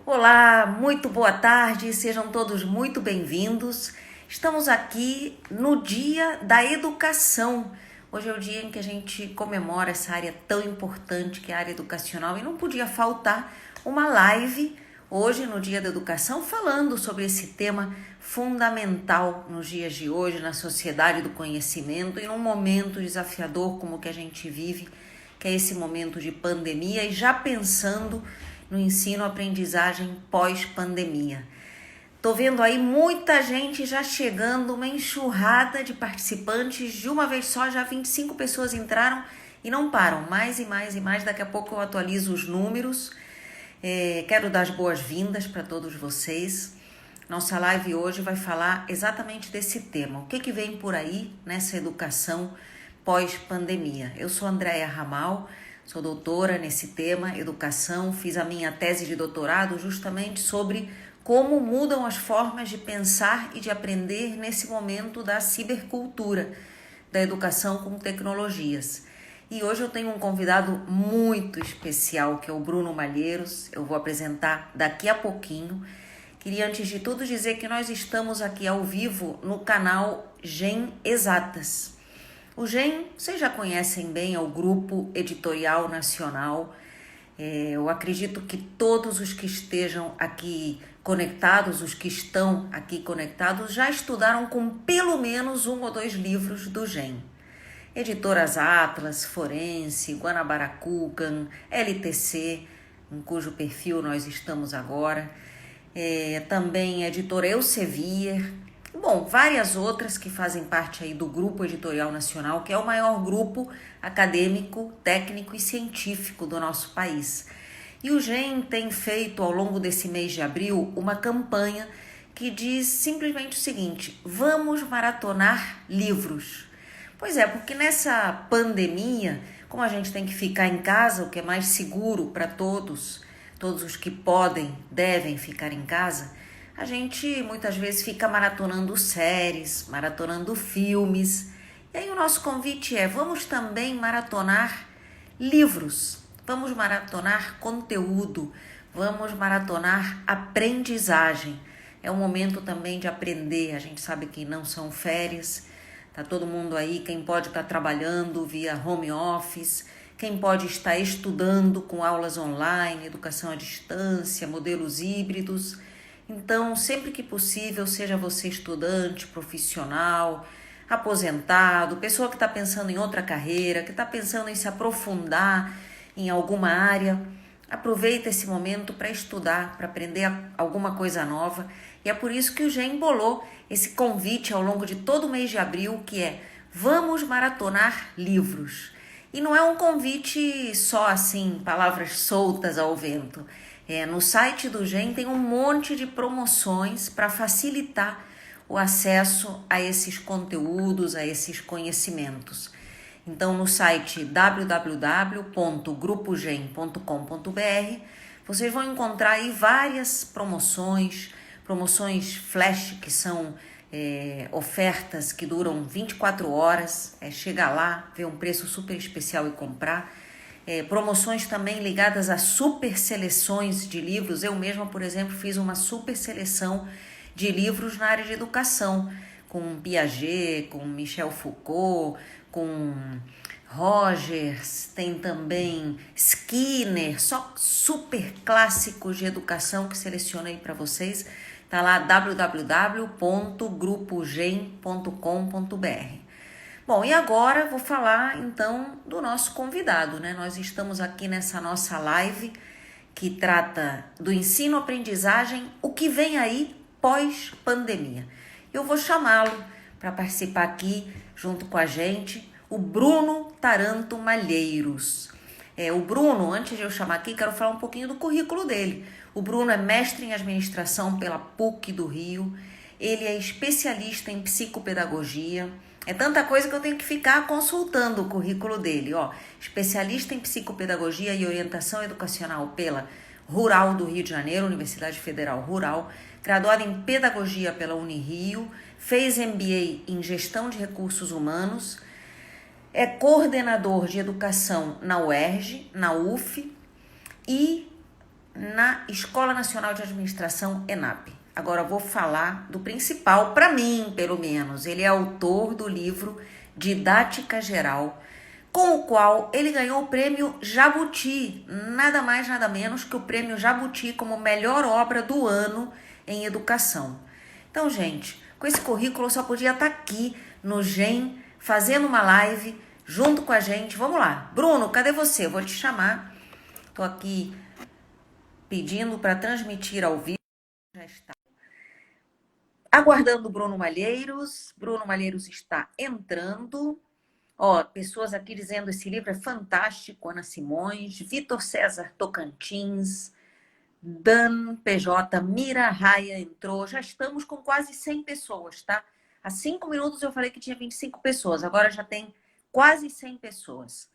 Olá, muito boa tarde, sejam todos muito bem-vindos. Estamos aqui no Dia da Educação. Hoje é o dia em que a gente comemora essa área tão importante que é a área educacional e não podia faltar uma live hoje no Dia da Educação falando sobre esse tema fundamental nos dias de hoje, na sociedade do conhecimento e num momento desafiador como o que a gente vive, que é esse momento de pandemia e já pensando no ensino-aprendizagem pós-pandemia. Tô vendo aí muita gente já chegando, uma enxurrada de participantes, de uma vez só já 25 pessoas entraram e não param, mais e mais e mais, daqui a pouco eu atualizo os números. Quero dar as boas-vindas para todos vocês. Nossa live hoje vai falar exatamente desse tema, o que vem por aí nessa educação pós-pandemia. Eu sou Andréia Ramal, sou doutora nesse tema, educação, fiz a minha tese de doutorado justamente sobre como mudam as formas de pensar e de aprender nesse momento da cibercultura, da educação com tecnologias. E hoje eu tenho um convidado muito especial, que é o Bruno Malheiros, eu vou apresentar daqui a pouquinho. Queria antes de tudo dizer que nós estamos aqui ao vivo no canal Gen Exatas. O GEM, vocês já conhecem bem, é o Grupo Editorial Nacional. Eu acredito que todos os que estejam aqui conectados, os que estão aqui conectados, já estudaram com pelo menos 1 ou 2 livros do GEM. Editoras Atlas, Forense, Guanabara Kukan, LTC, em cujo perfil nós estamos agora. Também a editora Elsevier. Bom, várias outras que fazem parte aí do Grupo Editorial Nacional, que é o maior grupo acadêmico, técnico e científico do nosso país. E o GEM tem feito, ao longo desse mês de abril, uma campanha que diz simplesmente o seguinte: vamos maratonar livros. Pois é, porque nessa pandemia, como a gente tem que ficar em casa, o que é mais seguro para todos os que podem, devem ficar em casa, a gente muitas vezes fica maratonando séries, maratonando filmes. E aí o nosso convite é: vamos também maratonar livros, vamos maratonar conteúdo, vamos maratonar aprendizagem. É um momento também de aprender. A gente sabe que não são férias, tá todo mundo aí, quem pode estar trabalhando via home office, quem pode estar estudando com aulas online, educação à distância, modelos híbridos. Então, sempre que possível, seja você estudante, profissional, aposentado, pessoa que está pensando em outra carreira, que está pensando em se aprofundar em alguma área, aproveita esse momento para estudar, para aprender alguma coisa nova. E é por isso que o GEM embolou esse convite ao longo de todo o mês de abril, que é: vamos maratonar livros. E não é um convite só assim, palavras soltas ao vento. No site do GEM tem um monte de promoções para facilitar o acesso a esses conteúdos, a esses conhecimentos. Então, no site www.grupogem.com.br, vocês vão encontrar aí várias promoções flash, que são ofertas que duram 24 horas, chega lá, vê um preço super especial e comprar. Promoções também ligadas a super seleções de livros. Eu mesma, por exemplo, fiz uma super seleção de livros na área de educação, com Piaget, com Michel Foucault, com Rogers, tem também Skinner, só super clássicos de educação que seleciono aí para vocês. Tá lá www.grupogem.com.br. Bom, e agora vou falar então do nosso convidado, né? Nós estamos aqui nessa nossa live que trata do ensino-aprendizagem, o que vem aí pós-pandemia. Eu vou chamá-lo para participar aqui junto com a gente, o Bruno Taranto Malheiros. O Bruno, antes de eu chamar aqui, quero falar um pouquinho do currículo dele. O Bruno é mestre em administração pela PUC do Rio, ele é especialista em psicopedagogia. É tanta coisa que eu tenho que ficar consultando o currículo dele, especialista em psicopedagogia e orientação educacional pela Rural do Rio de Janeiro, Universidade Federal Rural, graduado em pedagogia pela Unirio, fez MBA em gestão de recursos humanos, é coordenador de educação na UERJ, na UF, e na Escola Nacional de Administração, ENAP. Agora eu vou falar do principal, para mim, pelo menos. Ele é autor do livro Didática Geral, com o qual ele ganhou o prêmio Jabuti, nada mais nada menos que o prêmio Jabuti como melhor obra do ano em educação. Então, gente, com esse currículo eu só podia estar aqui no GEM, fazendo uma live junto com a gente. Vamos lá. Bruno, cadê você? Eu vou te chamar. Estou aqui pedindo para transmitir ao vivo. Já está. Aguardando o Bruno Malheiros. Bruno Malheiros está entrando. Ó, pessoas aqui dizendo esse livro é fantástico. Ana Simões, Vitor César Tocantins, Dan PJ, Mira Raia entrou. Já estamos com quase 100 pessoas, tá? Há 5 minutos eu falei que tinha 25 pessoas. Agora já tem quase 100 pessoas.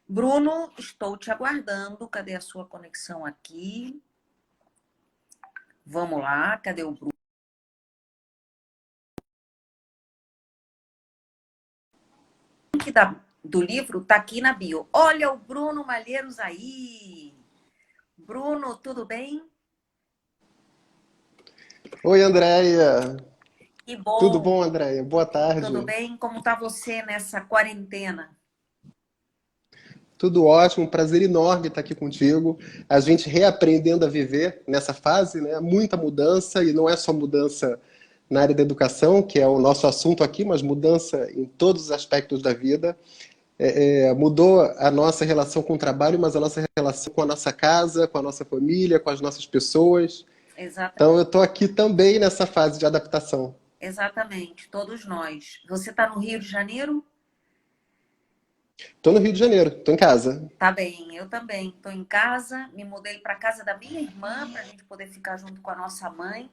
Bruno, estou te aguardando. Cadê a sua conexão aqui? Vamos lá, cadê o Bruno? O link do livro está aqui na bio. Olha o Bruno Malheiros aí. Bruno, tudo bem? Oi, Andréia. Que Tudo bom. bom, Andréia? Boa tarde. Tudo bem? Como está você nessa quarentena? Tudo ótimo, um prazer enorme estar aqui contigo. A gente reaprendendo a viver nessa fase, né? Muita mudança, e não é só mudança na área da educação, que é o nosso assunto aqui, mas mudança em todos os aspectos da vida. Mudou a nossa relação com o trabalho, mas a nossa relação com a nossa casa, com a nossa família, com as nossas pessoas. Exatamente. Então, eu estou aqui também nessa fase de adaptação. Exatamente, todos nós. Você está no Rio de Janeiro? Estou no Rio de Janeiro, estou em casa. Tá bem, eu também. Estou em casa, me mudei para casa da minha irmã para a gente poder ficar junto com a nossa mãe.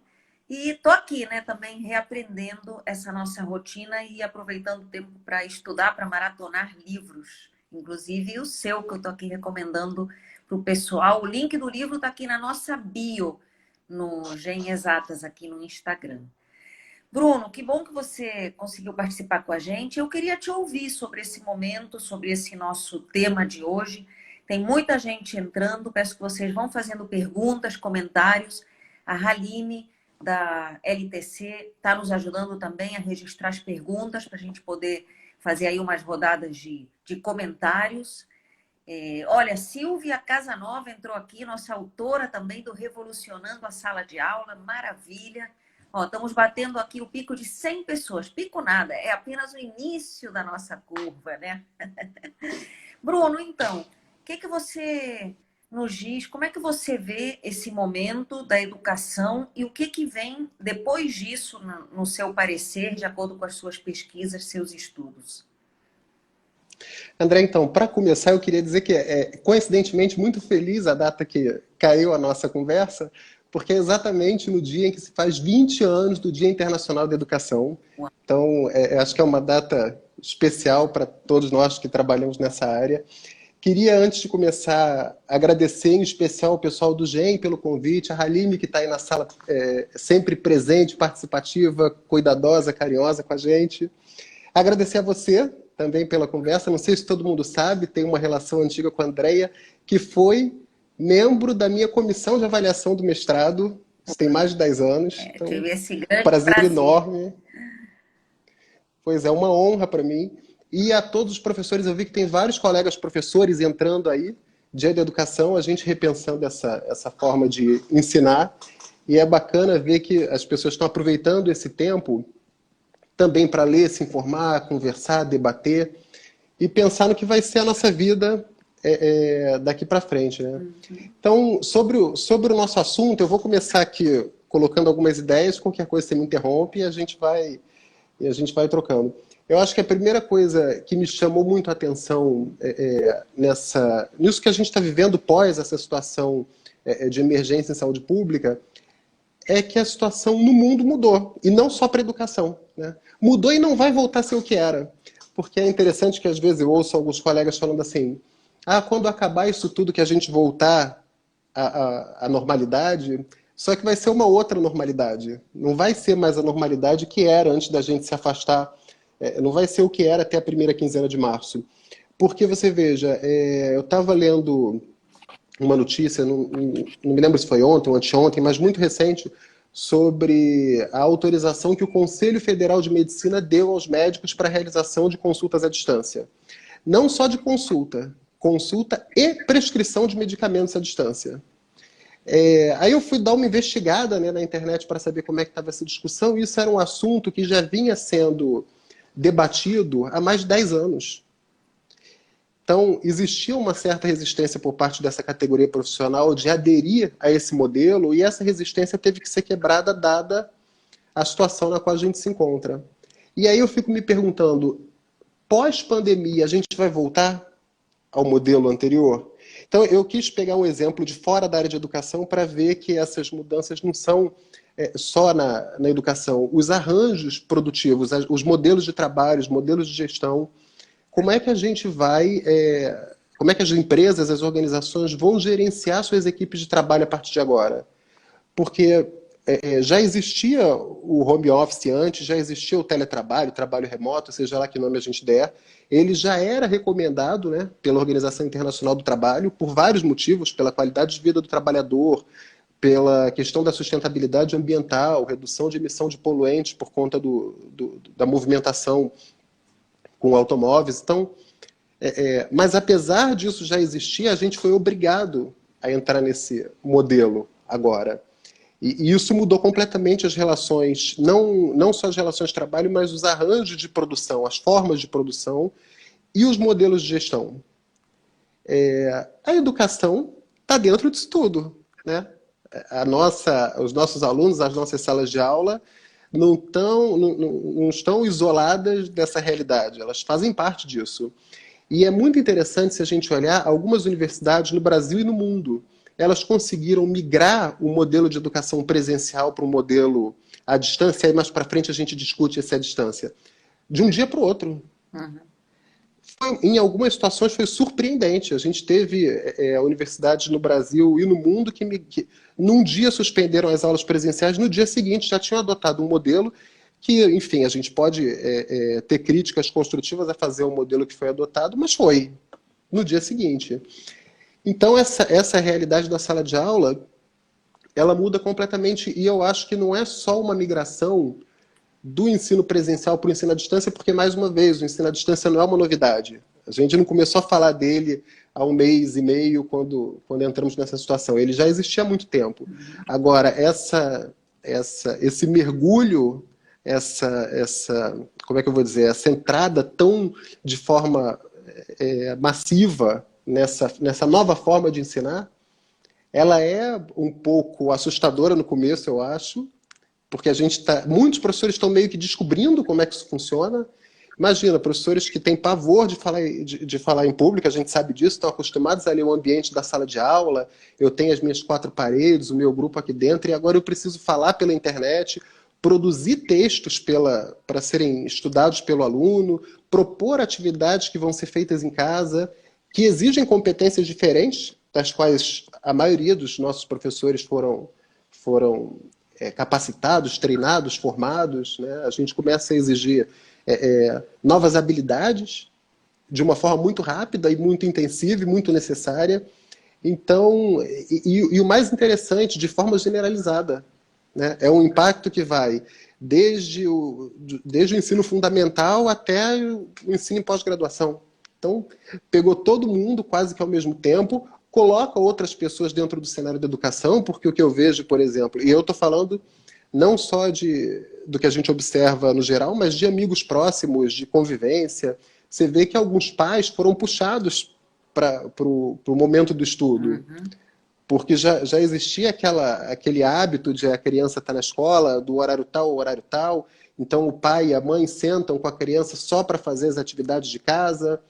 E tô aqui, né, também reaprendendo essa nossa rotina e aproveitando o tempo para estudar, para maratonar livros. Inclusive o seu, que eu tô aqui recomendando para o pessoal. O link do livro tá aqui na nossa bio, no Gen Exatas, aqui no Instagram. Bruno, que bom que você conseguiu participar com a gente. Eu queria te ouvir sobre esse momento, sobre esse nosso tema de hoje. Tem muita gente entrando, peço que vocês vão fazendo perguntas, comentários. A Haline, da LTC, está nos ajudando também a registrar as perguntas para a gente poder fazer aí umas rodadas de comentários. Olha, Silvia Casanova entrou aqui, nossa autora também do Revolucionando a Sala de Aula, maravilha. Ó, estamos batendo aqui o pico de 100 pessoas. Pico nada, é apenas o início da nossa curva, né? Bruno, então, o que você nos diz? Como é que você vê esse momento da educação e o que vem depois disso, no seu parecer, de acordo com as suas pesquisas, seus estudos? André, então, para começar, eu queria dizer que coincidentemente muito feliz a data que caiu a nossa conversa, porque é exatamente no dia em que se faz 20 anos do Dia Internacional da Educação. Então, acho que é uma data especial para todos nós que trabalhamos nessa área. Queria, antes de começar, agradecer em especial ao pessoal do GEM pelo convite, a Haline, que está aí na sala, sempre presente, participativa, cuidadosa, carinhosa com a gente. Agradecer a você também pela conversa. Não sei se todo mundo sabe, tem uma relação antiga com a Andréia, que foi membro da minha comissão de avaliação do mestrado. Isso tem mais de 10 anos. Então, tive esse grande prazer enorme. Pois é, uma honra para mim. E a todos os professores, eu vi que tem vários colegas professores entrando aí, Dia da Educação, a gente repensando essa forma de ensinar. E é bacana ver que as pessoas estão aproveitando esse tempo também para ler, se informar, conversar, debater e pensar no que vai ser a nossa vida daqui para frente, né? Então, sobre o nosso assunto, eu vou começar aqui colocando algumas ideias, qualquer coisa você me interrompe e a gente vai trocando. Eu acho que a primeira coisa que me chamou muito a atenção nisso que a gente está vivendo pós essa situação de emergência em saúde pública é que a situação no mundo mudou, e não só para a educação, né? Mudou e não vai voltar a ser o que era. Porque é interessante que às vezes eu ouço alguns colegas falando assim, quando acabar isso tudo que a gente voltar à normalidade, só que vai ser uma outra normalidade. Não vai ser mais a normalidade que era antes da gente se afastar. Não vai ser o que era até a primeira quinzena de março. Porque você veja, eu estava lendo uma notícia, não me lembro se foi ontem ou anteontem, mas muito recente, sobre a autorização que o Conselho Federal de Medicina deu aos médicos para a realização de consultas à distância. Não só de consulta, consulta e prescrição de medicamentos à distância. Aí eu fui dar uma investigada, né, na internet para saber como é que estava essa discussão, e isso era um assunto que já vinha sendo debatido há mais de 10 anos. Então, existia uma certa resistência por parte dessa categoria profissional de aderir a esse modelo, e essa resistência teve que ser quebrada dada a situação na qual a gente se encontra. E aí eu fico me perguntando, pós-pandemia, a gente vai voltar ao modelo anterior? Então, eu quis pegar um exemplo de fora da área de educação para ver que essas mudanças não são só na educação. Os arranjos produtivos, os modelos de trabalho, os modelos de gestão, como é que a gente vai, como é que as empresas, as organizações vão gerenciar suas equipes de trabalho a partir de agora? Porque já existia o home office antes, já existia o teletrabalho, o trabalho remoto, seja lá que nome a gente der. Ele já era recomendado, né, pela Organização Internacional do Trabalho, por vários motivos, pela qualidade de vida do trabalhador, pela questão da sustentabilidade ambiental, redução de emissão de poluentes por conta da movimentação com automóveis. Então, mas apesar disso já existir, a gente foi obrigado a entrar nesse modelo agora. E isso mudou completamente as relações, não só as relações de trabalho, mas os arranjos de produção, as formas de produção e os modelos de gestão. A educação está dentro disso tudo, né? Os nossos alunos, as nossas salas de aula não estão isoladas dessa realidade, elas fazem parte disso. E é muito interessante se a gente olhar algumas universidades no Brasil e no mundo. Elas conseguiram migrar o modelo de educação presencial para um modelo à distância, aí mais para frente a gente discute essa distância, de um dia para o outro. Uhum. Em algumas situações foi surpreendente. A gente teve universidades no Brasil e no mundo que num dia suspenderam as aulas presenciais, no dia seguinte já tinham adotado um modelo que, enfim, a gente pode ter críticas construtivas a fazer o modelo que foi adotado, mas foi no dia seguinte. Então, essa realidade da sala de aula, ela muda completamente, e eu acho que não é só uma migração do ensino presencial para o ensino à distância, porque, mais uma vez, o ensino à distância não é uma novidade. A gente não começou a falar dele há 1 mês e meio, quando entramos nessa situação. Ele já existia há muito tempo. Agora, esse mergulho, como é que eu vou dizer, essa entrada tão de forma massiva nessa nova forma de ensinar, ela é um pouco assustadora no começo, eu acho, porque muitos professores estão meio que descobrindo como é que isso funciona. Imagina, professores que têm pavor de falar em público, a gente sabe disso, estão acostumados a ler o ambiente da sala de aula, eu tenho as minhas 4 paredes, o meu grupo aqui dentro, e agora eu preciso falar pela internet, produzir textos para serem estudados pelo aluno, propor atividades que vão ser feitas em casa, que exigem competências diferentes, das quais a maioria dos nossos professores foram capacitados, treinados, formados, né? A gente começa a exigir novas habilidades de uma forma muito rápida e muito intensiva e muito necessária. Então, e o mais interessante, de forma generalizada, né? É um impacto que vai desde o ensino fundamental até o ensino em pós-graduação. Então, pegou todo mundo quase que ao mesmo tempo, coloca outras pessoas dentro do cenário da educação, porque o que eu vejo, por exemplo, e eu estou falando não só do que a gente observa no geral, mas de amigos próximos, de convivência, você vê que alguns pais foram puxados para o momento do estudo. Uhum. Porque já existia aquele hábito de a criança estar na escola, do horário tal ao horário tal, então o pai e a mãe sentam com a criança só para fazer as atividades de casa.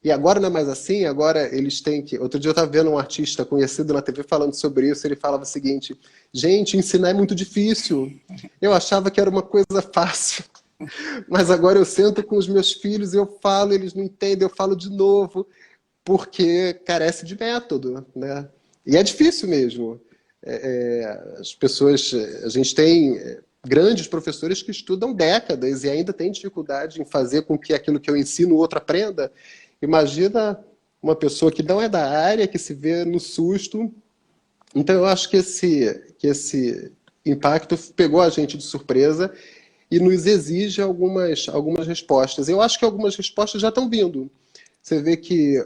E agora não é mais assim, agora eles têm que... Outro dia eu estava vendo um artista conhecido na TV falando sobre isso, ele falava o seguinte: gente, ensinar é muito difícil. Eu achava que era uma coisa fácil, mas agora eu sento com os meus filhos e eu falo, eles não entendem, eu falo de novo, porque carece de método, né? E é difícil mesmo. As pessoas... A gente tem grandes professores que estudam décadas e ainda tem dificuldade em fazer com que aquilo que eu ensino o outro aprenda. Imagina uma pessoa que não é da área, que se vê no susto. Então, eu acho que esse impacto pegou a gente de surpresa e nos exige algumas respostas. Eu acho que algumas respostas já estão vindo. Você vê que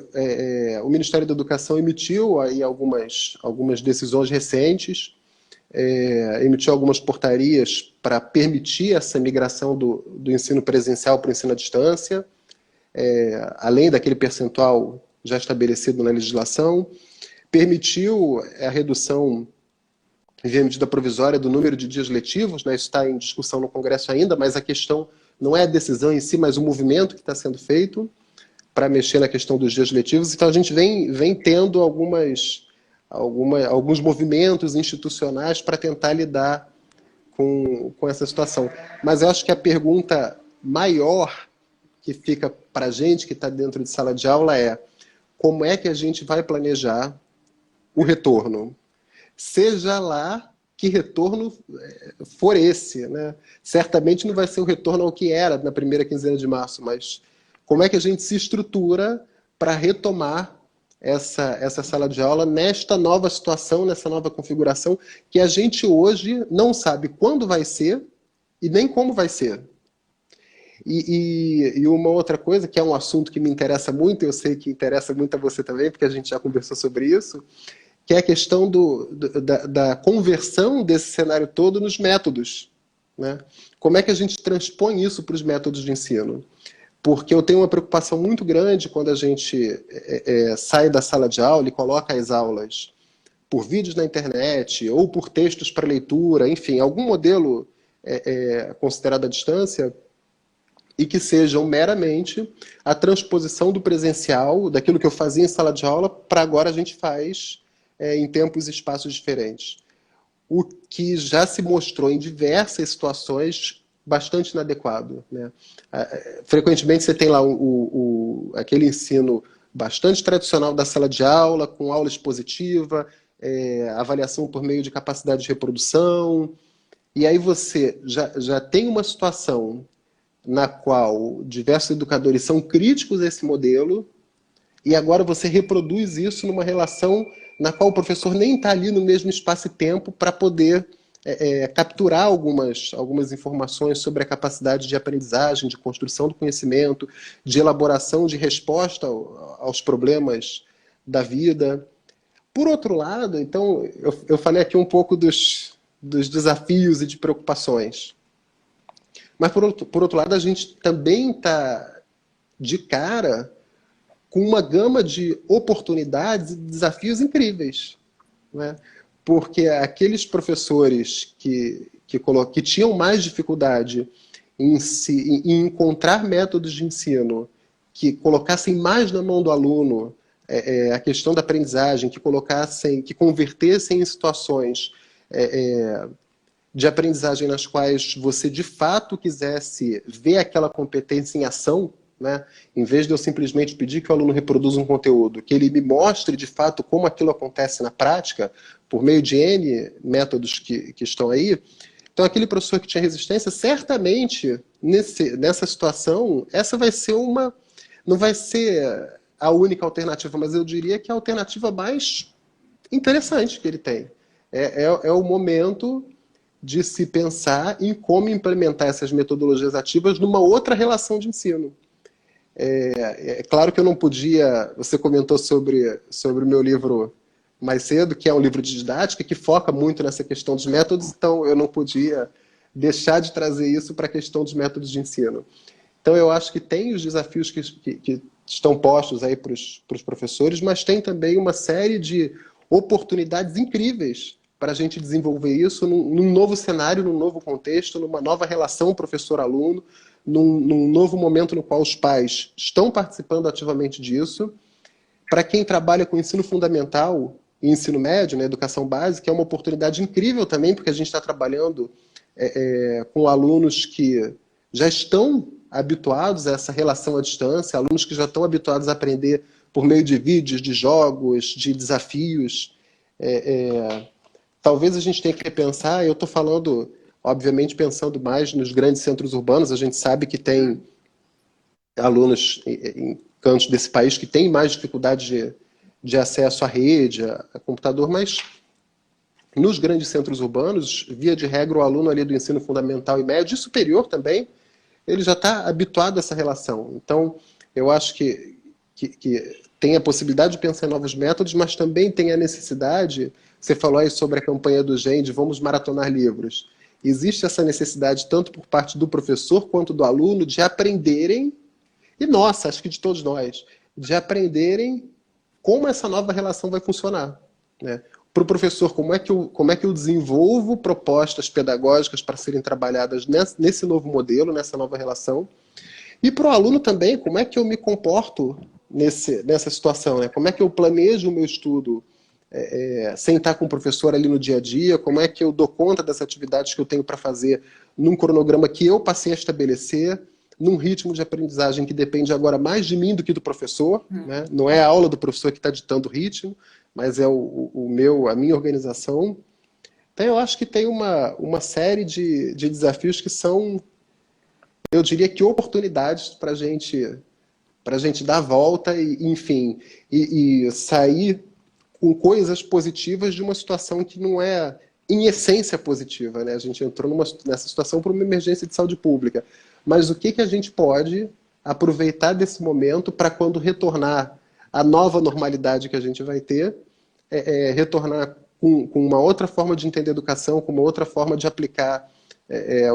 o Ministério da Educação emitiu aí algumas decisões recentes, emitiu algumas portarias para permitir essa migração do ensino presencial para o ensino à distância, além daquele percentual já estabelecido na legislação, permitiu a redução via medida provisória do número de dias letivos, né? Isso está em discussão no Congresso ainda, mas a questão não é a decisão em si, mas o movimento que está sendo feito para mexer na questão dos dias letivos. Então a gente vem tendo alguns movimentos institucionais para tentar lidar com essa situação. Mas eu acho que a pergunta maior que fica para a gente que está dentro de sala de aula é: como é que a gente vai planejar o retorno? Seja lá que retorno for esse, né? Certamente não vai ser o retorno ao que era na primeira quinzena de março, mas como é que a gente se estrutura para retomar essa sala de aula nesta nova situação, nessa nova configuração, que a gente hoje não sabe quando vai ser e nem como vai ser. E uma outra coisa, que é um assunto que me interessa muito, eu sei que interessa muito a você também, porque a gente já conversou sobre isso, que é a questão da conversão desse cenário todo nos métodos, né? Como é que a gente transpõe isso para os métodos de ensino? Porque eu tenho uma preocupação muito grande quando a gente sai da sala de aula e coloca as aulas por vídeos na internet ou por textos para leitura, enfim, algum modelo considerado à distância, e que sejam meramente a transposição do presencial, daquilo que eu fazia em sala de aula, para agora a gente faz em tempos e espaços diferentes. O que já se mostrou em diversas situações bastante inadequado, né? Frequentemente você tem lá aquele ensino bastante tradicional da sala de aula, com aula expositiva, avaliação por meio de capacidade de reprodução, e aí você já tem uma situação na qual diversos educadores são críticos a esse modelo, e agora você reproduz isso numa relação na qual o professor nem está ali no mesmo espaço e tempo para poder capturar algumas informações sobre a capacidade de aprendizagem, de construção do conhecimento, de elaboração de resposta aos problemas da vida. Por outro lado, então, eu falei aqui um pouco dos desafios e de preocupações. Mas, por outro lado, a gente também está de cara com uma gama de oportunidades e desafios incríveis, né? Porque aqueles professores que tinham mais dificuldade em encontrar métodos de ensino que colocassem mais na mão do aluno a questão da aprendizagem, que convertessem em situações de aprendizagem nas quais você de fato quisesse ver aquela competência em ação, né? Em vez de eu simplesmente pedir que o aluno reproduza um conteúdo, que ele me mostre de fato como aquilo acontece na prática, por meio de N métodos que estão aí. Então, aquele professor que tinha resistência, certamente, nessa situação, essa vai ser não vai ser a única alternativa, mas eu diria que é a alternativa mais interessante que ele tem. É o momento de se pensar em como implementar essas metodologias ativas numa outra relação de ensino. É claro que eu não podia... Você comentou sobre o meu livro mais cedo, que é um livro de didática, que foca muito nessa questão dos métodos, então eu não podia deixar de trazer isso para a questão dos métodos de ensino. Então eu acho que tem os desafios que estão postos aí para os professores, mas tem também uma série de oportunidades incríveis para a gente desenvolver isso num novo cenário, num novo contexto, numa nova relação professor-aluno, num novo momento no qual os pais estão participando ativamente disso. Para quem trabalha com ensino fundamental e ensino médio, né, educação básica, é uma oportunidade incrível também, porque a gente está trabalhando com alunos que já estão habituados a essa relação à distância, alunos que já estão habituados a aprender por meio de vídeos, de jogos, de desafios. Talvez a gente tenha que repensar, eu estou falando, obviamente, pensando mais nos grandes centros urbanos, a gente sabe que tem alunos cantos desse país que têm mais dificuldade de acesso à rede, a computador, mas nos grandes centros urbanos, via de regra, o aluno ali do ensino fundamental e médio e superior também, ele já está habituado a essa relação. Então, eu acho que tem a possibilidade de pensar em novos métodos, mas também tem a necessidade, você falou aí sobre a campanha do GEM, de vamos maratonar livros. Existe essa necessidade, tanto por parte do professor quanto do aluno, de aprenderem, e nossa, acho que de todos nós, de aprenderem como essa nova relação vai funcionar, né? Para o professor, como é que eu desenvolvo propostas pedagógicas para serem trabalhadas nesse novo modelo, nessa nova relação. E para o aluno também, como é que eu me comporto nessa situação, né? Como é que eu planejo o meu estudo sem estar com o professor ali no dia a dia, como é que eu dou conta das atividades que eu tenho para fazer num cronograma que eu passei a estabelecer, num ritmo de aprendizagem que depende agora mais de mim do que do professor, né? Não é a aula do professor que está ditando o ritmo, mas é a minha organização. Então eu acho que tem uma série de desafios que são, eu diria que oportunidades para a gente dar a volta e, enfim, e sair com coisas positivas de uma situação que não é, em essência, positiva, né? A gente entrou nessa situação por uma emergência de saúde pública. Mas o que a gente pode aproveitar desse momento para, quando retornar à nova normalidade que a gente vai ter, retornar com uma outra forma de entender a educação, com uma outra forma de aplicar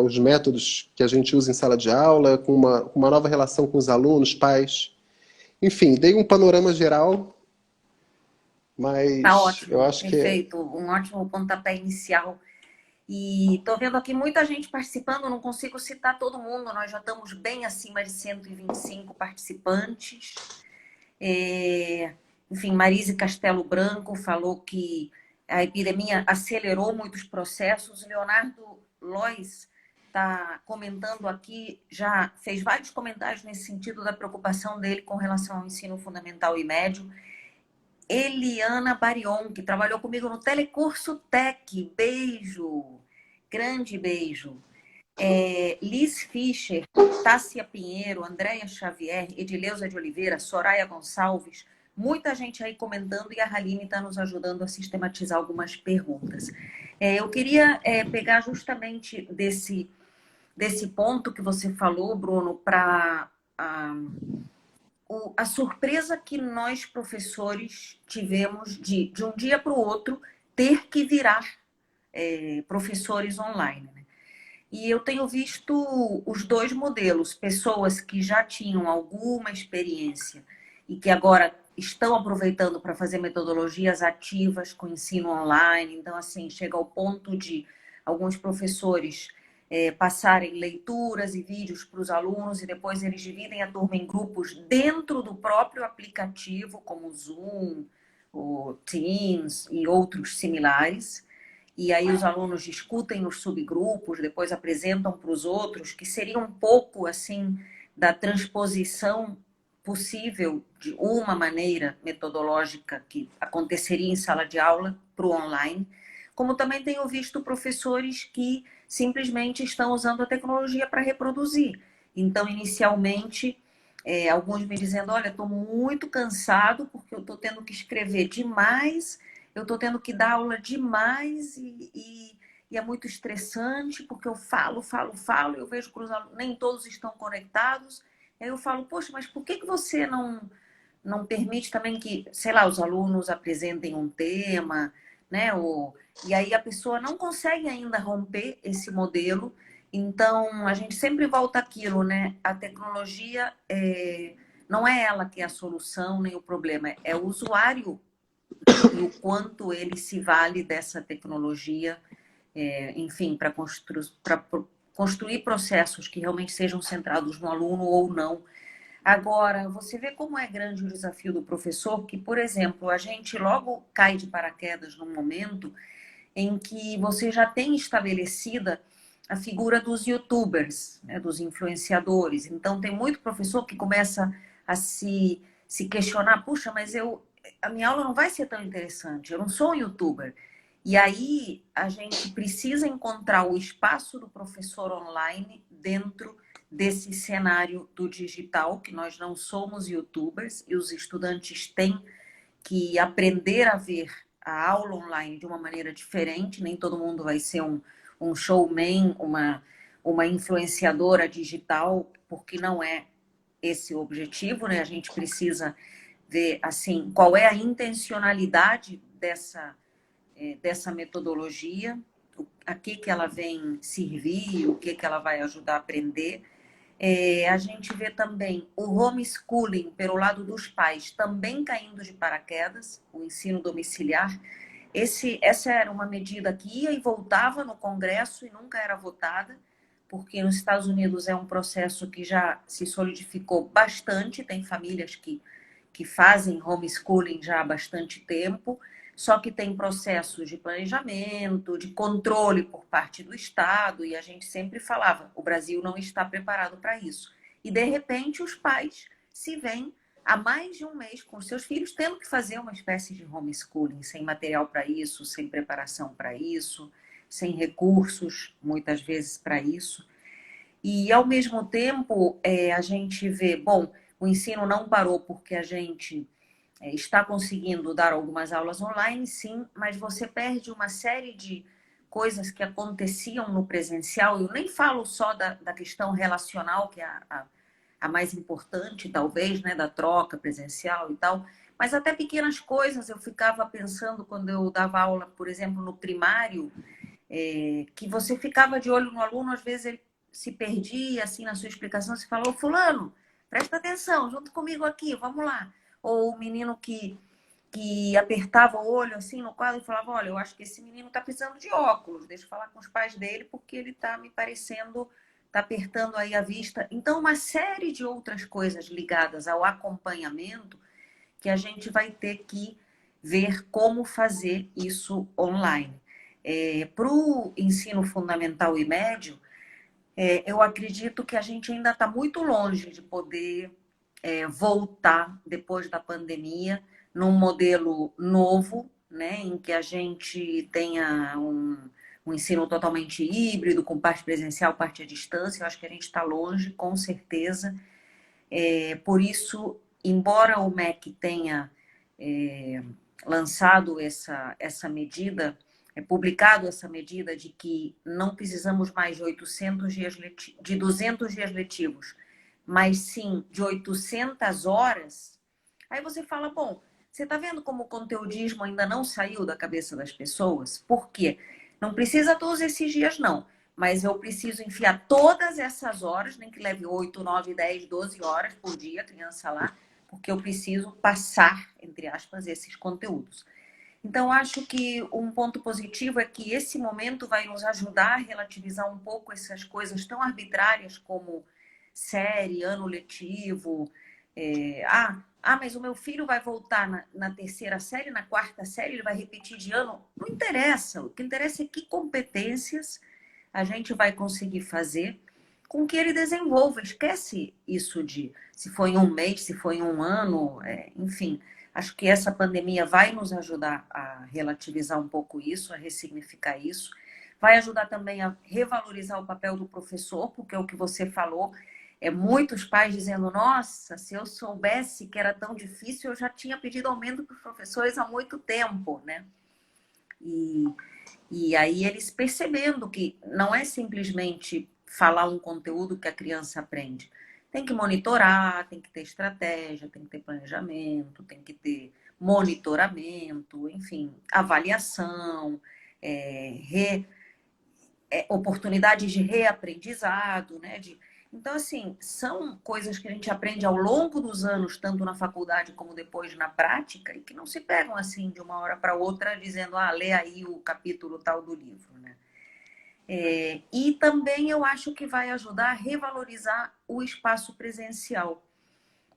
os métodos que a gente usa em sala de aula, com uma nova relação com os alunos, pais. Enfim, dei um panorama geral, Tá mas eu ótimo, acho que perfeito. Um ótimo pontapé inicial. E estou vendo aqui muita gente participando, não consigo citar todo mundo, nós já estamos bem acima de 125 participantes. Enfim, Marise Castelo Branco falou que a epidemia acelerou muitos processos. Leonardo Lois está comentando aqui, já fez vários comentários nesse sentido da preocupação dele com relação ao ensino fundamental e médio. Eliana Barion, que trabalhou comigo no Telecurso Tech, beijo, grande beijo. Liz Fischer, Tássia Pinheiro, Andréia Xavier, Edileuza de Oliveira, Soraya Gonçalves, muita gente aí comentando, e a Haline está nos ajudando a sistematizar algumas perguntas. Eu queria pegar justamente desse ponto que você falou, Bruno, para a surpresa que nós, professores, tivemos de um dia para o outro ter que virar professores online, né? E eu tenho visto os dois modelos, pessoas que já tinham alguma experiência e que agora estão aproveitando para fazer metodologias ativas com ensino online. Então, assim, chega ao ponto de alguns professores passarem leituras e vídeos para os alunos, e depois eles dividem a turma em grupos dentro do próprio aplicativo, como o Zoom, o Teams e outros similares. E aí os alunos discutem nos subgrupos, depois apresentam para os outros, que seria um pouco assim da transposição possível de uma maneira metodológica que aconteceria em sala de aula para o online. Como também tenho visto professores que simplesmente estão usando a tecnologia para reproduzir. Então, inicialmente, alguns me dizendo, olha, estou muito cansado porque eu estou tendo que escrever demais, eu estou tendo que dar aula demais e é muito estressante porque eu falo, eu vejo que os alunos, nem todos estão conectados. Aí eu falo, poxa, mas por que você não permite também que, sei lá, os alunos apresentem um tema, né? E aí a pessoa não consegue ainda romper esse modelo. Então, a gente sempre volta àquilo, né? A tecnologia não é ela que é a solução nem o problema, é o usuário e o quanto ele se vale dessa tecnologia, enfim, para construir processos que realmente sejam centrados no aluno ou não. Agora, você vê como é grande o desafio do professor, que, por exemplo, a gente logo cai de paraquedas num momento em que você já tem estabelecida a figura dos YouTubers, né, dos influenciadores. Então, tem muito professor que começa a se questionar, puxa, mas a minha aula não vai ser tão interessante, eu não sou um YouTuber. E aí, a gente precisa encontrar o espaço do professor online dentro desse cenário do digital, que nós não somos YouTubers e os estudantes têm que aprender a ver a aula online de uma maneira diferente, nem todo mundo vai ser um showman, uma influenciadora digital, porque não é esse o objetivo, né? A gente precisa ver, assim, qual é a intencionalidade dessa metodologia, a que ela vem servir, o que ela vai ajudar a aprender. A gente vê também o homeschooling pelo lado dos pais também caindo de paraquedas, o ensino domiciliar. Essa era uma medida que ia e voltava no Congresso e nunca era votada, porque nos Estados Unidos é um processo que já se solidificou bastante, tem famílias que fazem homeschooling já há bastante tempo, só que tem processos de planejamento, de controle por parte do Estado, e a gente sempre falava, o Brasil não está preparado para isso. E, de repente, os pais se veem há mais de um mês com seus filhos tendo que fazer uma espécie de homeschooling, sem material para isso, sem preparação para isso, sem recursos, muitas vezes, para isso. E, ao mesmo tempo, a gente vê, bom, o ensino não parou porque a gente está conseguindo dar algumas aulas online, sim, mas você perde uma série de coisas que aconteciam no presencial. Eu nem falo só da questão relacional, que é a mais importante, talvez, né, da troca presencial e tal, mas até pequenas coisas. Eu ficava pensando quando eu dava aula, por exemplo, no primário, que você ficava de olho no aluno, às vezes ele se perdia assim na sua explicação, você falou, fulano, presta atenção, junto comigo aqui, vamos lá. Ou o menino que apertava o olho assim no quadro e falava, olha, eu acho que esse menino está precisando de óculos, deixa eu falar com os pais dele porque ele está me parecendo, está apertando aí a vista. Então, uma série de outras coisas ligadas ao acompanhamento que a gente vai ter que ver como fazer isso online. Para o ensino fundamental e médio, eu acredito que a gente ainda está muito longe de poder voltar depois da pandemia num modelo novo, né, em que a gente tenha um ensino totalmente híbrido, com parte presencial, parte à distância. Eu acho que a gente está longe, com certeza. Por isso, embora o MEC tenha lançado essa medida, publicado essa medida de que não precisamos mais de 800 dias de 200 dias letivos, mas sim de 800 horas, aí você fala, bom, você está vendo como o conteudismo ainda não saiu da cabeça das pessoas? Por quê? Não precisa todos esses dias, não. Mas eu preciso enfiar todas essas horas, nem que leve 8, 9, 10, 12 horas por dia, criança lá, porque eu preciso passar, entre aspas, esses conteúdos. Então, acho que um ponto positivo é que esse momento vai nos ajudar a relativizar um pouco essas coisas tão arbitrárias como série, ano letivo. Mas o meu filho vai voltar na terceira série, na quarta série, ele vai repetir de ano. Não interessa. O que interessa é que competências a gente vai conseguir fazer com que ele desenvolva. Esquece isso de se foi em um mês, se foi em um ano, enfim. Acho que essa pandemia vai nos ajudar a relativizar um pouco isso, a ressignificar isso. Vai ajudar também a revalorizar o papel do professor, porque é o que você falou, muitos pais dizendo, nossa, se eu soubesse que era tão difícil, eu já tinha pedido aumento para os professores há muito tempo, né? E aí eles percebendo que não é simplesmente falar um conteúdo que a criança aprende. Tem que monitorar, tem que ter estratégia, tem que ter planejamento, tem que ter monitoramento, enfim, avaliação, oportunidades de reaprendizado, né? Então, assim, são coisas que a gente aprende ao longo dos anos, tanto na faculdade como depois na prática, e que não se pegam assim de uma hora para outra dizendo, lê aí o capítulo tal do livro, né? E também eu acho que vai ajudar a revalorizar o espaço presencial.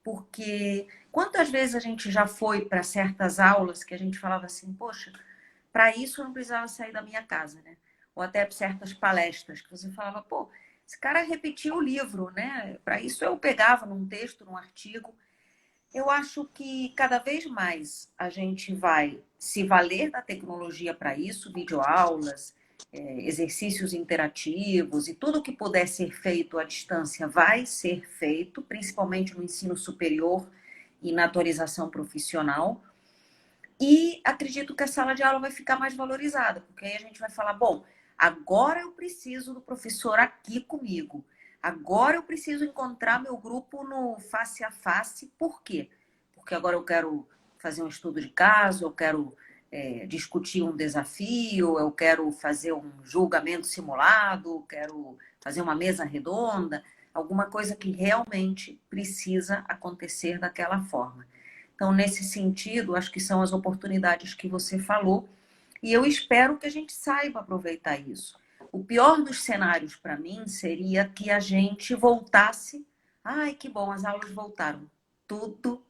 Porque quantas vezes a gente já foi para certas aulas que a gente falava assim, poxa, para isso eu não precisava sair da minha casa, né? Ou até certas palestras que você falava, pô, esse cara repetiu o livro, né? Para isso eu pegava num texto, num artigo. Eu acho que cada vez mais a gente vai se valer da tecnologia para isso, videoaulas, exercícios interativos e tudo que puder ser feito à distância vai ser feito, principalmente no ensino superior e na atualização profissional. E acredito que a sala de aula vai ficar mais valorizada, porque aí a gente vai falar, bom, agora eu preciso do professor aqui comigo. Agora eu preciso encontrar meu grupo no face a face. Por quê? Porque agora eu quero fazer um estudo de caso, eu quero discutir um desafio, eu quero fazer um julgamento simulado, quero fazer uma mesa redonda, alguma coisa que realmente precisa acontecer daquela forma. Então, nesse sentido, acho que são as oportunidades que você falou, e eu espero que a gente saiba aproveitar isso. O pior dos cenários para mim seria que a gente voltasse. Ai, que bom, as aulas voltaram. Tudo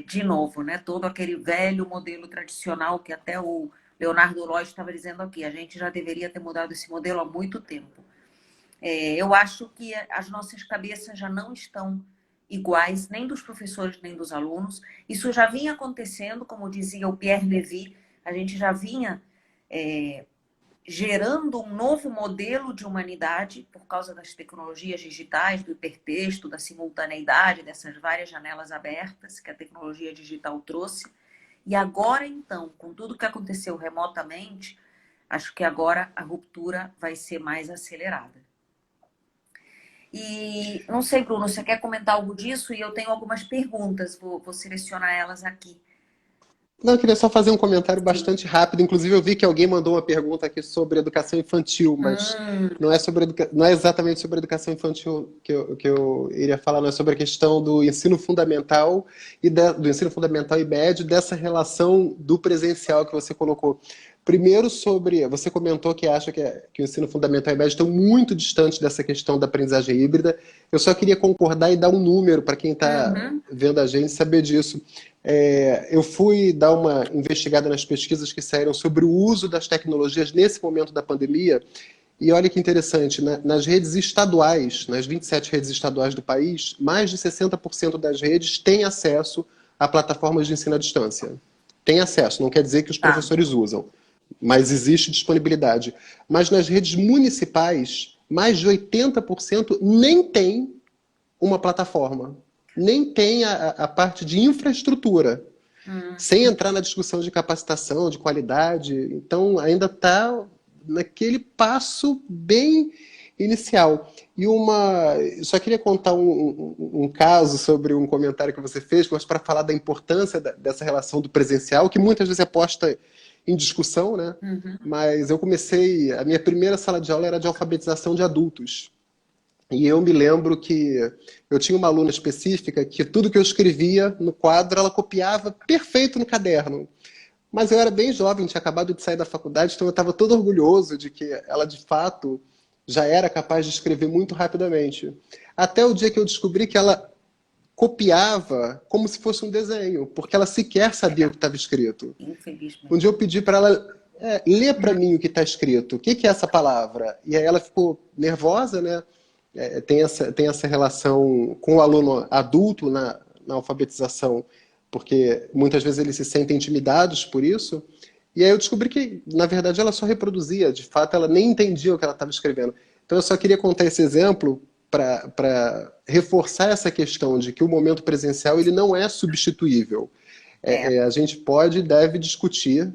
de novo, né? Todo aquele velho modelo tradicional que até o Leonardo Lois estava dizendo aqui. A gente já deveria ter mudado esse modelo há muito tempo. Eu acho que as nossas cabeças já não estão iguais, nem dos professores, nem dos alunos. Isso já vinha acontecendo, como dizia o Pierre Levy, a gente já vinha gerando um novo modelo de humanidade por causa das tecnologias digitais, do hipertexto, da simultaneidade, dessas várias janelas abertas que a tecnologia digital trouxe. E agora, então, com tudo que aconteceu remotamente, acho que agora a ruptura vai ser mais acelerada. E não sei, Bruno, você quer comentar algo disso? E eu tenho algumas perguntas, vou selecionar elas aqui. Não, eu queria só fazer um comentário Sim. bastante rápido. Inclusive, eu vi que alguém mandou uma pergunta aqui sobre educação infantil, mas não é não é exatamente sobre educação infantil que eu iria falar, não é sobre a questão do ensino fundamental do ensino fundamental e médio, dessa relação do presencial que você colocou. Primeiro, você comentou que acha que o ensino fundamental e médio estão muito distantes dessa questão da aprendizagem híbrida. Eu só queria concordar e dar um número para quem está Uhum. vendo a gente saber disso. Eu fui dar uma investigada nas pesquisas que saíram sobre o uso das tecnologias nesse momento da pandemia, e olha que interessante, nas redes estaduais, nas 27 redes estaduais do país, mais de 60% das redes têm acesso a plataformas de ensino à distância. Tem acesso, não quer dizer que os Tá. professores usam, mas existe disponibilidade. Mas nas redes municipais, mais de 80% nem tem uma plataforma, nem tem a parte de infraestrutura, sem entrar na discussão de capacitação, de qualidade. Então, ainda está naquele passo bem inicial. Só queria contar um caso sobre um comentário que você fez, mas para falar da importância dessa relação do presencial, que muitas vezes é posta em discussão, né? Uhum. Mas a minha primeira sala de aula era de alfabetização de adultos. E eu me lembro que eu tinha uma aluna específica que tudo que eu escrevia no quadro, ela copiava perfeito no caderno. Mas eu era bem jovem, tinha acabado de sair da faculdade, então eu estava todo orgulhoso de que ela, de fato, já era capaz de escrever muito rapidamente. Até o dia que eu descobri que ela copiava como se fosse um desenho, porque ela sequer sabia o que estava escrito. Um dia Infelizmente. eu pedi para ela ler para mim o que está escrito, o que, que é essa palavra? E aí ela ficou nervosa, né? Tem essa relação com o aluno adulto na alfabetização, porque muitas vezes eles se sentem intimidados por isso. E aí eu descobri que, na verdade, ela só reproduzia, de fato, ela nem entendia o que ela estava escrevendo. Então eu só queria contar esse exemplo para reforçar essa questão de que o momento presencial ele não é substituível. É, A gente pode e deve discutir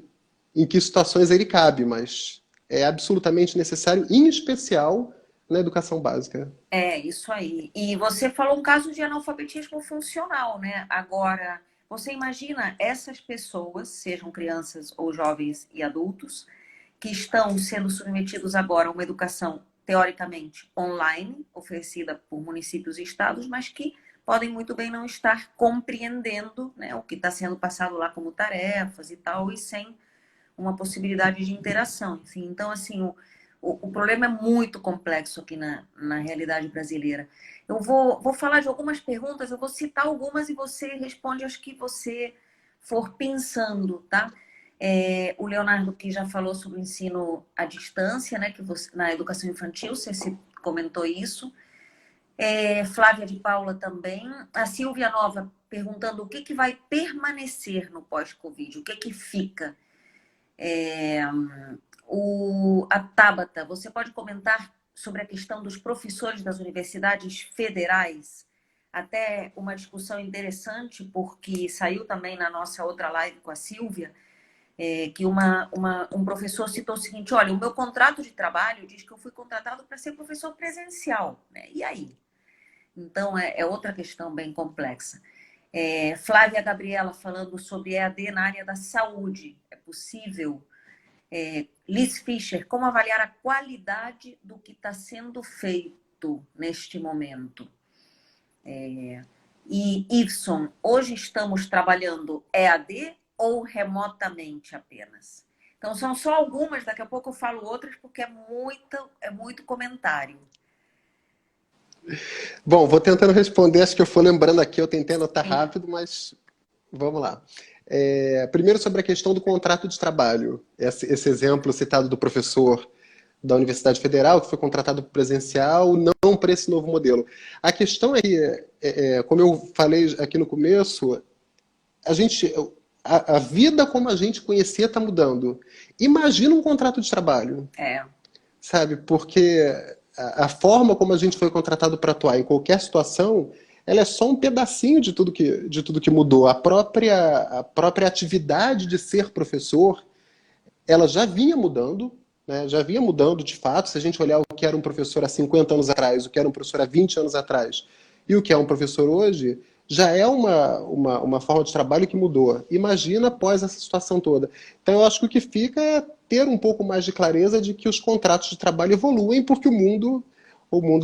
em que situações ele cabe, mas é absolutamente necessário, em especial na educação básica. isso aí. E você falou um caso de analfabetismo funcional, né? Agora, você imagina essas pessoas, sejam crianças ou jovens e adultos, que estão sendo submetidos agora a uma educação teoricamente online, oferecida por municípios e estados, mas que podem muito bem não estar compreendendo, né, o que está sendo passado lá como tarefas e tal, e sem uma possibilidade de interação. Enfim, então, assim, o problema é muito complexo aqui na realidade brasileira. Eu vou falar de algumas perguntas, eu vou citar algumas e você responde as que você for pensando, tá? O Leonardo que já falou sobre o ensino à distância, né? Que na educação infantil, você comentou isso. Flávia de Paula também. A Silvia Nova perguntando o que vai permanecer no pós-Covid, o que fica. A Tabata, você pode comentar sobre a questão dos professores das universidades federais? Até uma discussão interessante, porque saiu também na nossa outra live com a Silvia, que um professor citou o seguinte: olha, o meu contrato de trabalho diz que eu fui contratado para ser professor presencial, né? E aí? Então, é outra questão bem complexa. Flávia Gabriela falando sobre EAD na área da saúde. É possível? Liz Fischer, como avaliar a qualidade do que está sendo feito neste momento? E Ibson, hoje estamos trabalhando EAD ou remotamente apenas? Então, são só algumas, daqui a pouco eu falo outras, porque é muito comentário. Bom, vou tentando responder, acho que eu fui lembrando aqui, eu tentei anotar Sim. rápido, mas vamos lá. Primeiro sobre a questão do contrato de trabalho. Esse exemplo citado do professor da Universidade Federal, que foi contratado presencial, não para esse novo modelo. A questão é que, como eu falei aqui no começo, a gente, a vida como a gente conhecia está mudando. Imagina um contrato de trabalho, É, sabe? Porque a forma como a gente foi contratado para atuar em qualquer situação, ela é só um pedacinho de tudo que mudou. A própria atividade de ser professor, ela já vinha mudando, né? Já vinha mudando de fato. Se a gente olhar o que era um professor há 50 anos atrás, o que era um professor há 20 anos atrás e o que é um professor hoje, já é uma forma de trabalho que mudou. Imagina após essa situação toda. Então eu acho que o que fica é ter um pouco mais de clareza de que os contratos de trabalho evoluem porque o mundo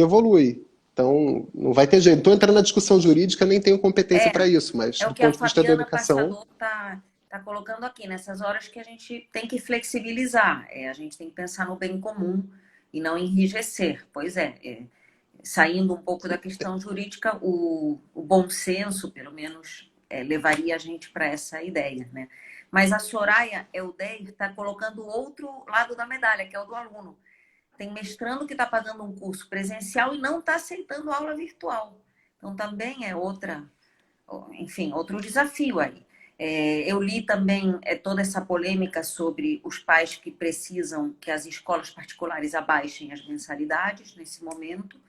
evolui. Então, não vai ter jeito. Estou entrando na discussão jurídica, nem tenho competência é, para isso, mas é o do que a ponto de vista da Fabiana educação, Passador tá colocando aqui, nessas horas que a gente tem que flexibilizar. A gente tem que pensar no bem comum e não enrijecer. Pois saindo um pouco da questão jurídica, o bom senso, pelo menos, levaria a gente para essa ideia, né? Mas a Soraya Eldeir está colocando o outro lado da medalha, que é o do aluno. Tem mestrando que está pagando um curso presencial e não está aceitando aula virtual. Então, também é enfim, outro desafio aí. Eu li também toda essa polêmica sobre os pais que precisam que as escolas particulares abaixem as mensalidades nesse momento,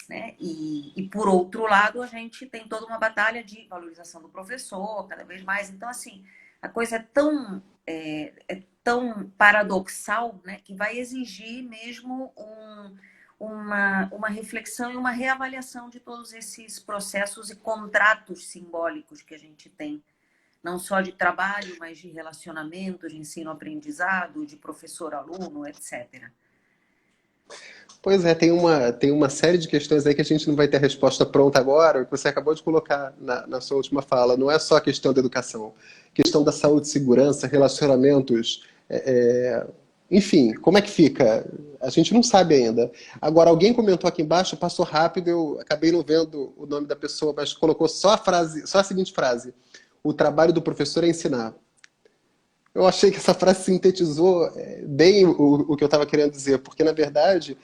né? E por outro lado, a gente tem toda uma batalha de valorização do professor, cada vez mais. Então, assim, a coisa é tão paradoxal, né, que vai exigir mesmo uma reflexão e uma reavaliação de todos esses processos e contratos simbólicos que a gente tem, não só de trabalho, mas de relacionamento, de ensino-aprendizado, de professor-aluno, etc. pois é, tem uma série de questões aí que a gente não vai ter a resposta pronta agora, o que você acabou de colocar na sua última fala. Não é só a questão da educação, questão da saúde, segurança, relacionamentos, enfim, como é que fica? A gente não sabe ainda. Agora, alguém comentou aqui embaixo, passou rápido, eu acabei não vendo o nome da pessoa, mas colocou só a frase, só a seguinte frase: o trabalho do professor é ensinar. Eu achei que essa frase sintetizou bem o que eu estava querendo dizer, porque, na verdade,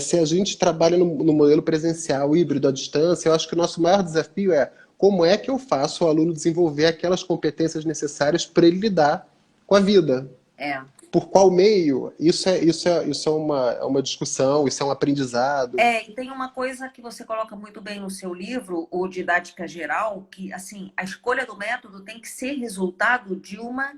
se a gente trabalha no modelo presencial, híbrido, à distância, eu acho que o nosso maior desafio é como é que eu faço o aluno desenvolver aquelas competências necessárias para ele lidar com a vida. É. Por qual meio? Isso é uma discussão, isso é um aprendizado. E tem uma coisa que você coloca muito bem no seu livro, o Didática Geral, que assim, a escolha do método tem que ser resultado de uma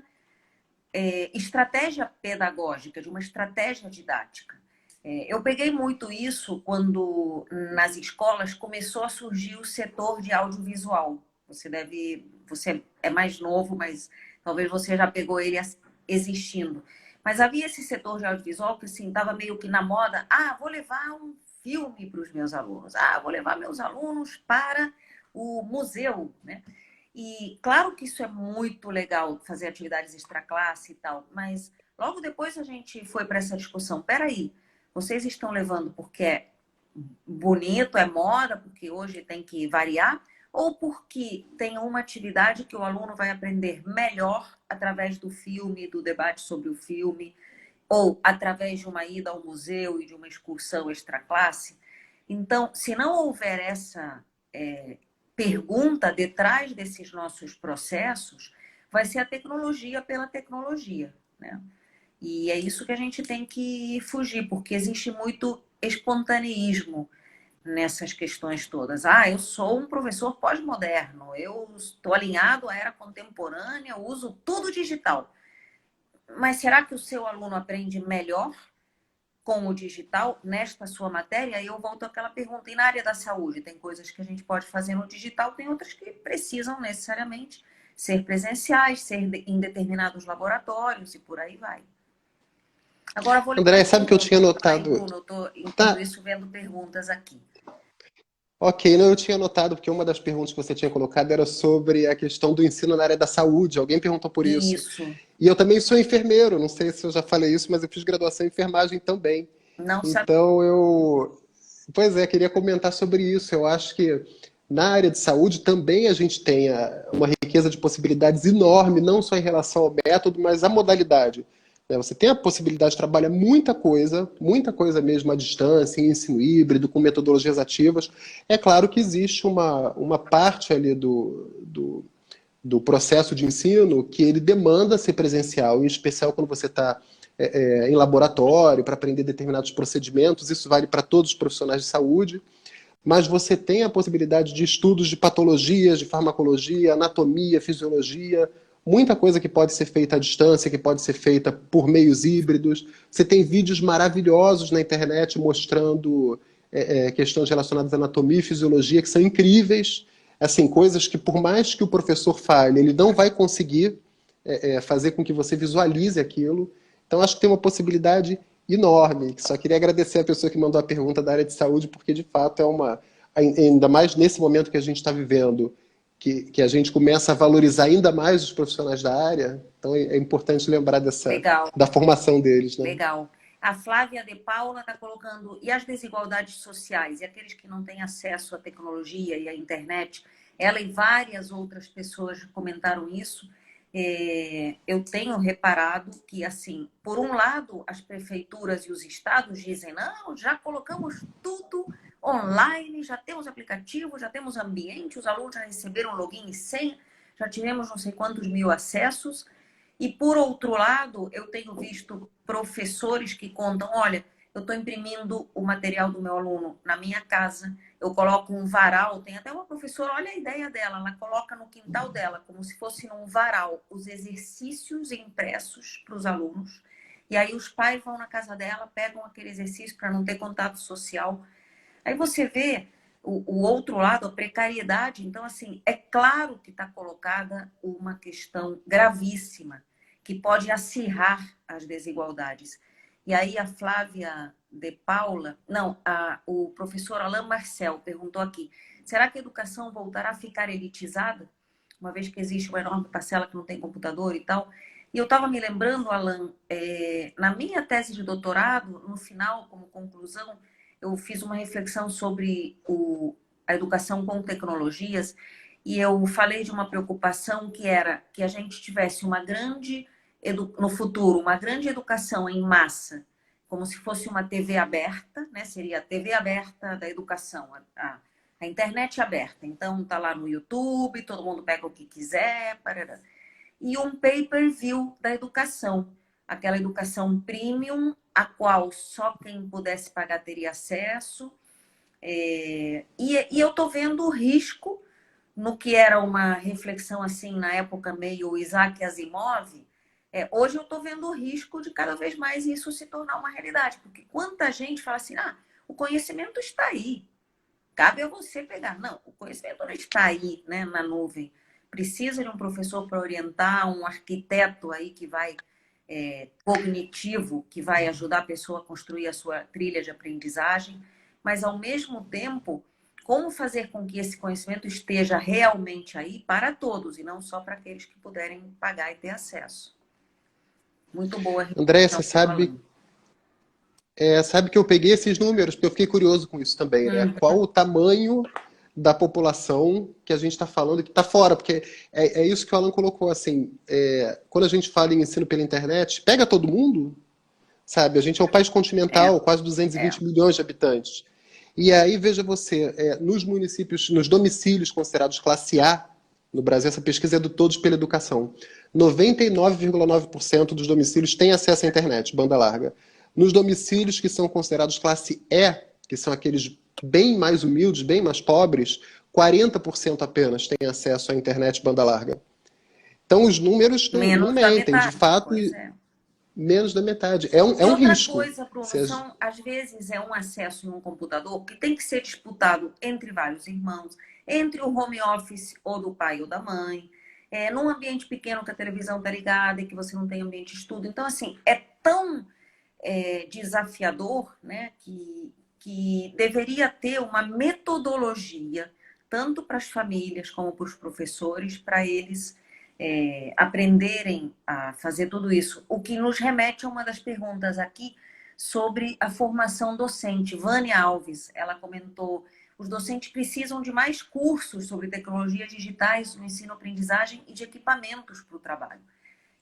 estratégia pedagógica, de uma estratégia didática. Eu peguei muito isso quando nas escolas começou a surgir o setor de audiovisual. Você é mais novo, mas talvez você já pegou ele existindo. Mas havia esse setor de audiovisual que assim estava meio que na moda. Ah, vou levar um filme para os meus alunos. Ah, vou levar meus alunos para o museu, né? E claro que isso é muito legal, fazer atividades extraclasse e tal, mas logo depois a gente foi para essa discussão. Peraí, vocês estão levando porque é bonito, é moda, porque hoje tem que variar, ou porque tem uma atividade que o aluno vai aprender melhor através do filme, do debate sobre o filme, ou através de uma ida ao museu e de uma excursão extraclasse? Então, se não houver essa pergunta detrás desses nossos processos, vai ser a tecnologia pela tecnologia, né? E é isso que a gente tem que fugir, porque existe muito espontaneísmo nessas questões todas. Ah, eu sou um professor pós-moderno, eu estou alinhado à era contemporânea, eu uso tudo digital. Mas será que o seu aluno aprende melhor com o digital nesta sua matéria? E eu volto àquela pergunta. E na área da saúde, tem coisas que a gente pode fazer no digital, tem outras que precisam necessariamente ser presenciais, ser em determinados laboratórios e por aí vai. Agora eu vou lhe André, sabe que eu perguntar, tinha tá, notado? Bruno? Eu estou, enquanto Tá, isso, vendo perguntas aqui. ok, não, eu tinha notado, porque uma das perguntas que você tinha colocado era sobre a questão do ensino na área da saúde. Alguém perguntou por isso. Isso, E eu também sou enfermeiro, não sei se eu já falei isso, mas eu fiz graduação em enfermagem também. não sabia. Então pois é, queria comentar sobre isso. Eu acho que na área de saúde também a gente tem uma riqueza de possibilidades enorme, não só em relação ao método, mas à modalidade. Né? Você tem a possibilidade de trabalhar muita coisa mesmo à distância, em ensino híbrido, com metodologias ativas. É claro que existe uma parte ali do processo de ensino que ele demanda ser presencial, em especial quando você está em laboratório para aprender determinados procedimentos. Isso vale para todos os profissionais de saúde, mas você tem a possibilidade de estudos de patologias, de farmacologia, anatomia, fisiologia, muita coisa que pode ser feita à distância, que pode ser feita por meios híbridos. Você tem vídeos maravilhosos na internet mostrando questões relacionadas à anatomia e fisiologia que são incríveis, assim, coisas que por mais que o professor fale, ele não vai conseguir fazer com que você visualize aquilo. Então acho que tem uma possibilidade enorme. Só queria agradecer a pessoa que mandou a pergunta da área de saúde, porque de fato ainda mais nesse momento que a gente está vivendo, que a gente começa a valorizar ainda mais os profissionais da área, então é importante lembrar Legal, da formação deles, né? legal. A Flávia de Paula está colocando, e as desigualdades sociais, e aqueles que não têm acesso à tecnologia e à internet, ela e várias outras pessoas comentaram isso. Eu tenho reparado que, assim, por um lado, as prefeituras e os estados dizem, não, já colocamos tudo online, já temos aplicativo, já temos ambiente, os alunos já receberam login e senha, já tivemos não sei quantos mil acessos. E, por outro lado, eu tenho visto professores que contam, olha, eu estou imprimindo o material do meu aluno na minha casa, eu coloco um varal, tem até uma professora, olha a ideia dela, ela coloca no quintal dela, como se fosse num varal, os exercícios impressos para os alunos, e aí os pais vão na casa dela, pegam aquele exercício para não ter contato social. Aí você vê o outro lado, a precariedade. Então, assim, é claro que está colocada uma questão gravíssima, que pode acirrar as desigualdades. E aí a Flávia de Paula, não, o professor Alain Marcel perguntou aqui, será que a educação voltará a ficar elitizada? Uma vez que existe uma enorme parcela que não tem computador e tal. E eu estava me lembrando, Alain, na minha tese de doutorado, no final, como conclusão, eu fiz uma reflexão sobre a educação com tecnologias e eu falei de uma preocupação que era que a gente tivesse no futuro, uma grande educação em massa, como se fosse uma TV aberta, né? Seria a TV aberta da educação, a internet aberta. Então, tá lá no YouTube, todo mundo pega o que quiser, parará. E um pay-per-view da educação, aquela educação premium, a qual só quem pudesse pagar teria acesso. E eu estou vendo o risco no que era uma reflexão assim na época meio Isaac Asimov. Hoje eu estou vendo o risco de cada vez mais isso se tornar uma realidade, porque quanta gente fala assim, o conhecimento está aí, cabe a você pegar. Não, o conhecimento não está aí, né, na nuvem. Precisa de um professor para orientar, um arquiteto aí que vai cognitivo, que vai ajudar a pessoa a construir a sua trilha de aprendizagem, mas ao mesmo tempo, como fazer com que esse conhecimento esteja realmente aí para todos e não só para aqueles que puderem pagar e ter acesso. Muito boa a André, reflexão você que você falando. sabe que eu peguei esses números, porque eu fiquei curioso com isso também, né? Qual o tamanho da população que a gente está falando que está fora? Porque é isso que o Alan colocou, assim, quando a gente fala em ensino pela internet, pega todo mundo, sabe? A gente é um país É, continental, quase 220 é. milhões de habitantes. E aí, veja você, nos municípios, nos domicílios considerados classe A, no Brasil, essa pesquisa é do Todos pela Educação. 99,9% dos domicílios têm acesso à internet, banda larga. Nos domicílios que são considerados classe E, que são aqueles bem mais humildes, bem mais pobres, 40% apenas têm acesso à internet banda larga. Então os números não Menos da mentem, de metade, fato, pois é. menos da metade. E É um outra risco. coisa, Bruno, são, às vezes é um acesso em um computador que tem que ser disputado entre vários irmãos, entre o home office ou do pai ou da mãe, num ambiente pequeno que a televisão está ligada e que você não tem ambiente de estudo. Então, assim, é tão desafiador, né, que deveria ter uma metodologia, tanto para as famílias como para os professores, para eles aprenderem a fazer tudo isso. O que nos remete a uma das perguntas aqui sobre a formação docente. Vânia Alves, ela comentou: os docentes precisam de mais cursos sobre tecnologias digitais no ensino-aprendizagem e de equipamentos para o trabalho.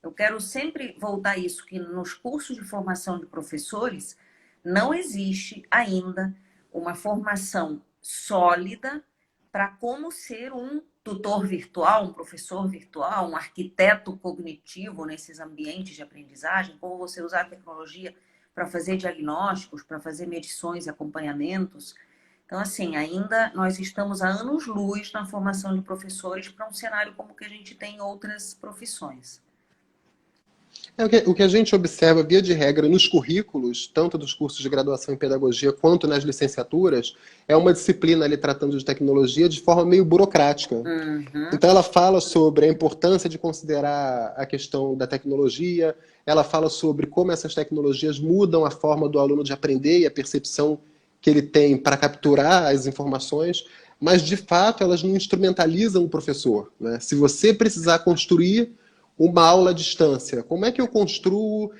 Eu quero sempre voltar a isso, que nos cursos de formação de professores não existe ainda uma formação sólida para como ser um tutor virtual, um professor virtual, um arquiteto cognitivo nesses ambientes de aprendizagem, como você usar a tecnologia para fazer diagnósticos, para fazer medições e acompanhamentos. Então, assim, ainda nós estamos a anos-luz na formação de professores para um cenário como o que a gente tem em outras profissões. O que a gente observa, via de regra, nos currículos, tanto dos cursos de graduação em pedagogia quanto nas licenciaturas, é uma disciplina ali tratando de tecnologia de forma meio burocrática. Uhum. Então ela fala sobre a importância de considerar a questão da tecnologia, ela fala sobre como essas tecnologias mudam a forma do aluno de aprender e a percepção que ele tem para capturar as informações, mas de fato elas não instrumentalizam o professor, né? Se você precisar construir uma aula à distância, como é que eu construo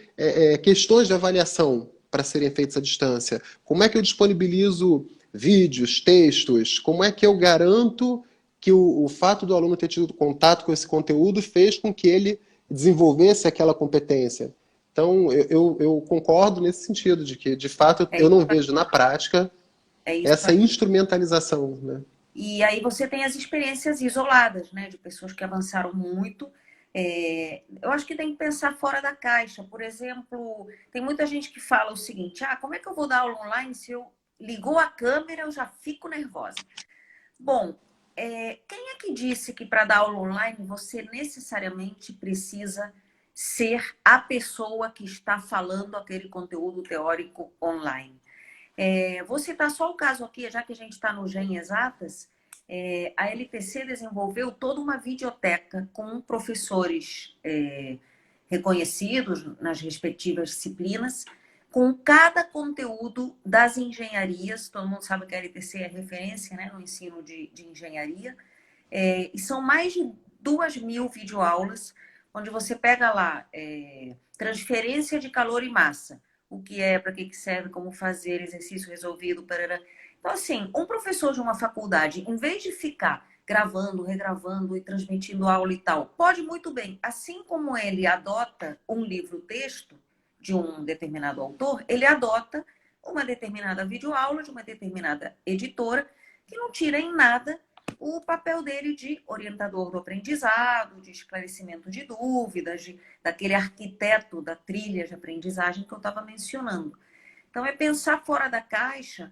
questões de avaliação para serem feitas à distância? Como é que eu disponibilizo vídeos, textos? Como é que eu garanto que o fato do aluno ter tido contato com esse conteúdo fez com que ele desenvolvesse aquela competência? Então, eu concordo nesse sentido, de que, de fato, eu não vejo na prática isso essa aí. instrumentalização, né? E aí você tem as experiências isoladas, né, de pessoas que avançaram muito. Eu acho que tem que pensar fora da caixa. Por exemplo, tem muita gente que fala o seguinte: como é que eu vou dar aula online se eu ligou a câmera eu já fico nervosa? Bom, quem é que disse que para dar aula online você necessariamente precisa ser a pessoa que está falando aquele conteúdo teórico online? Vou citar só o caso aqui, já que a gente está no GEM Exatas. A LPC desenvolveu toda uma videoteca com professores reconhecidos nas respectivas disciplinas, com cada conteúdo das engenharias. Todo mundo sabe que a LPC é referência, né, no ensino de engenharia. E são mais de 2.000 videoaulas, onde você pega lá transferência de calor e massa. O que é, para que serve, como fazer, exercício resolvido, parará. Então, assim, um professor de uma faculdade, em vez de ficar gravando, regravando e transmitindo aula e tal, pode muito bem, assim como ele adota um livro-texto de um determinado autor, ele adota uma determinada videoaula de uma determinada editora, que não tira em nada o papel dele de orientador do aprendizado, de esclarecimento de dúvidas, daquele arquiteto da trilha de aprendizagem que eu estava mencionando. Então, é pensar fora da caixa,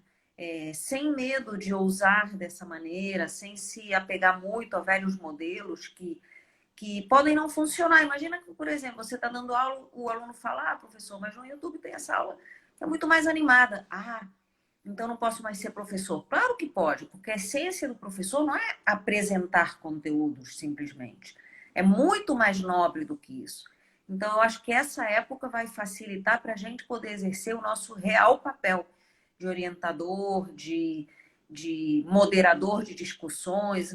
sem medo de ousar dessa maneira, sem se apegar muito a velhos modelos que podem não funcionar. Imagina que, por exemplo, você está dando aula, o aluno fala: professor, mas no YouTube tem essa aula, é muito mais animada. Então não posso mais ser professor. Claro que pode, porque a essência do professor não é apresentar conteúdos simplesmente. É muito mais nobre do que isso. Então eu acho que essa época vai facilitar para a gente poder exercer o nosso real papel de orientador, de moderador de discussões.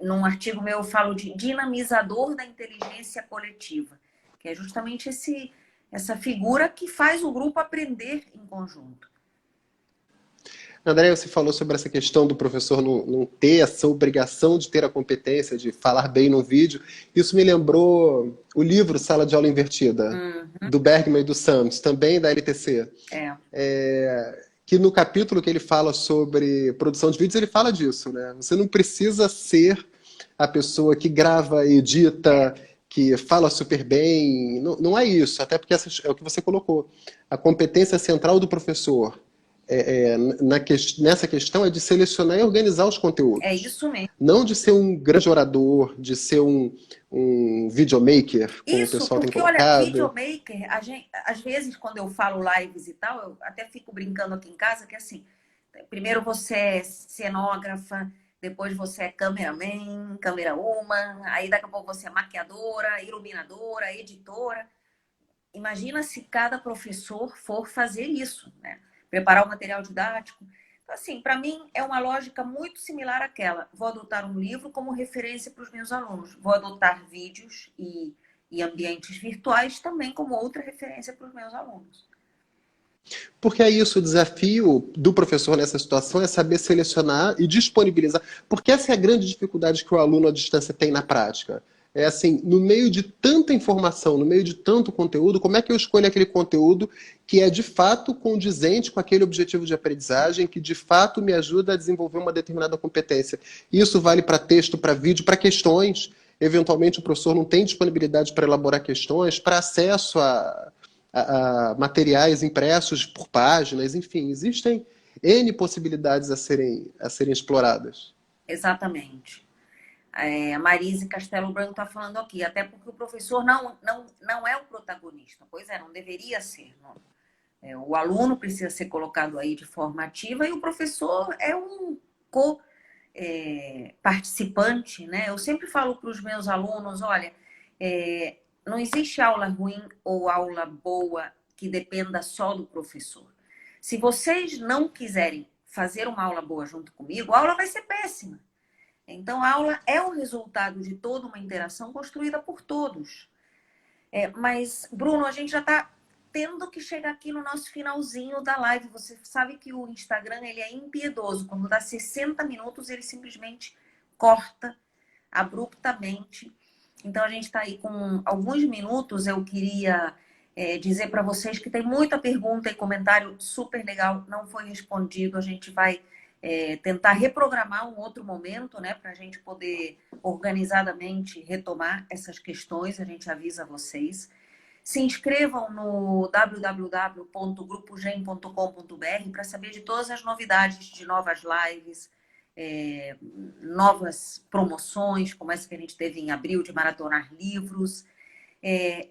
Num artigo meu eu falo de dinamizador da inteligência coletiva, que é justamente essa figura que faz o grupo aprender em conjunto. André, você falou sobre essa questão do professor não ter essa obrigação de ter a competência de falar bem no vídeo. Isso me lembrou o livro Sala de Aula Invertida, do Bergman e do Sams, também da LTC. Que no capítulo que ele fala sobre produção de vídeos, ele fala disso, né? Você não precisa ser a pessoa que grava, edita, que fala super bem. Não, não é isso, até porque é o que você colocou. A competência central do professor nessa questão é de selecionar e organizar os É conteúdos. isso mesmo. Não de ser um grande orador, de ser um videomaker, como o Isso, pessoal tem porque olha, colocado. videomaker, às vezes quando eu falo lives e tal, eu até fico brincando aqui em casa que assim, primeiro você é cenógrafa, depois você é cameraman, camera woman, aí daqui a pouco você é maquiadora, iluminadora, editora. Imagina se cada professor for fazer isso, né? Preparar o material didático. Então, assim, para mim é uma lógica muito similar àquela. Vou adotar um livro como referência para os meus alunos. Vou adotar vídeos e ambientes virtuais também como outra referência para os meus alunos. Porque é isso, o desafio do professor nessa situação é saber selecionar e disponibilizar. Porque essa é a grande dificuldade que o aluno à distância tem na prática. É assim, no meio de tanta informação, no meio de tanto conteúdo, como é que eu escolho aquele conteúdo que é de fato condizente com aquele objetivo de aprendizagem, que de fato me ajuda a desenvolver uma determinada competência? Isso vale para texto, para vídeo, para questões. Eventualmente o professor não tem disponibilidade para elaborar questões, para acesso a materiais impressos por páginas, enfim, existem N possibilidades a serem exploradas. Exatamente. A Marise Castelo Branco está falando aqui, até porque o professor não é o protagonista. Pois é, não deveria ser. Não. O aluno precisa ser colocado aí de forma ativa e o professor é um participante, né? Eu sempre falo para os meus alunos, olha, não existe aula ruim ou aula boa que dependa só do professor. Se vocês não quiserem fazer uma aula boa junto comigo, a aula vai ser péssima. Então, a aula é o resultado de toda uma interação construída por todos. Mas, Bruno, a gente já está tendo que chegar aqui no nosso finalzinho da live. Você sabe que o Instagram ele é impiedoso. Quando dá 60 minutos, ele simplesmente corta abruptamente. Então, a gente está aí com alguns minutos. Eu queria dizer para vocês que tem muita pergunta e comentário super legal. Não foi respondido. A gente vai tentar reprogramar um outro momento, né? Para a gente poder organizadamente retomar essas questões. A gente avisa vocês. Se inscrevam no www.grupogem.com.br para saber de todas as novidades de novas lives, novas promoções, como essa que a gente teve em abril de maratonar livros.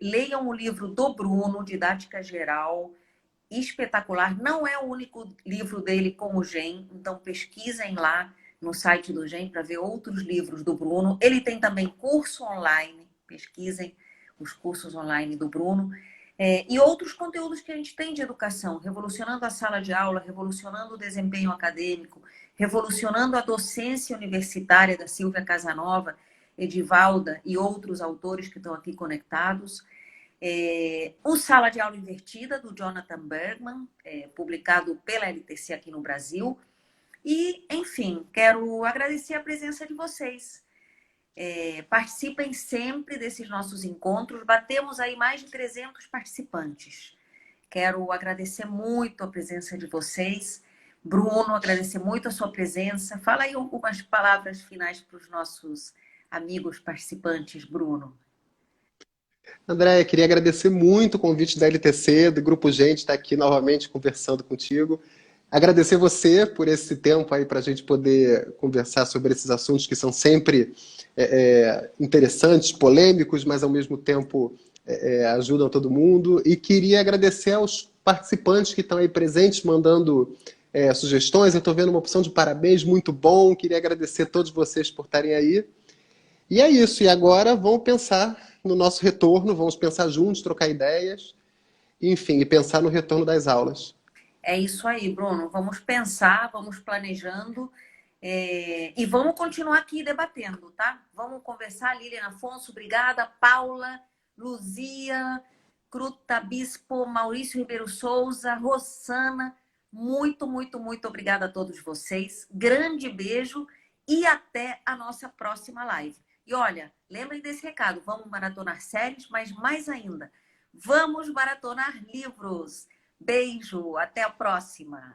Leiam o livro do Bruno, Didática Geral, espetacular. Não é o único livro dele com o GEM, então pesquisem lá no site do GEM para ver outros livros do Bruno. Ele tem também curso online, pesquisem os cursos online do Bruno, e outros conteúdos que a gente tem de educação, revolucionando a sala de aula, revolucionando o desempenho acadêmico, revolucionando a docência universitária da Silvia Casanova, Edivalda e outros autores que estão aqui conectados. O Sala de Aula Invertida, do Jonathan Bergman, publicado pela LTC aqui no Brasil. E, enfim, quero agradecer a presença de vocês. Participem sempre desses nossos encontros. Batemos aí mais de 300 participantes. Quero agradecer muito a presença de vocês. Bruno, agradecer muito a sua presença. Fala aí algumas palavras finais para os nossos amigos participantes, Bruno. André, queria agradecer muito o convite da LTC, do Grupo Gente, estar aqui novamente conversando contigo. Agradecer você por esse tempo aí para a gente poder conversar sobre esses assuntos que são sempre interessantes, polêmicos, mas ao mesmo tempo ajudam todo mundo. E queria agradecer aos participantes que estão aí presentes, mandando sugestões. Eu estou vendo uma opção de parabéns muito bom. Queria agradecer a todos vocês por estarem aí. E é isso. E agora vamos pensar no nosso retorno, vamos pensar juntos, trocar ideias, enfim, e pensar no retorno das aulas. É isso aí, Bruno. Vamos pensar, vamos planejando e vamos continuar aqui debatendo, tá? Vamos conversar. Lilian Afonso, obrigada. Paula, Luzia, Cruta Bispo, Maurício Ribeiro Souza, Rossana, muito, muito, muito obrigada a todos vocês. Grande beijo e até a nossa próxima live. E olha, lembrem desse recado, vamos maratonar séries, mas mais ainda, vamos maratonar livros. Beijo, até a próxima.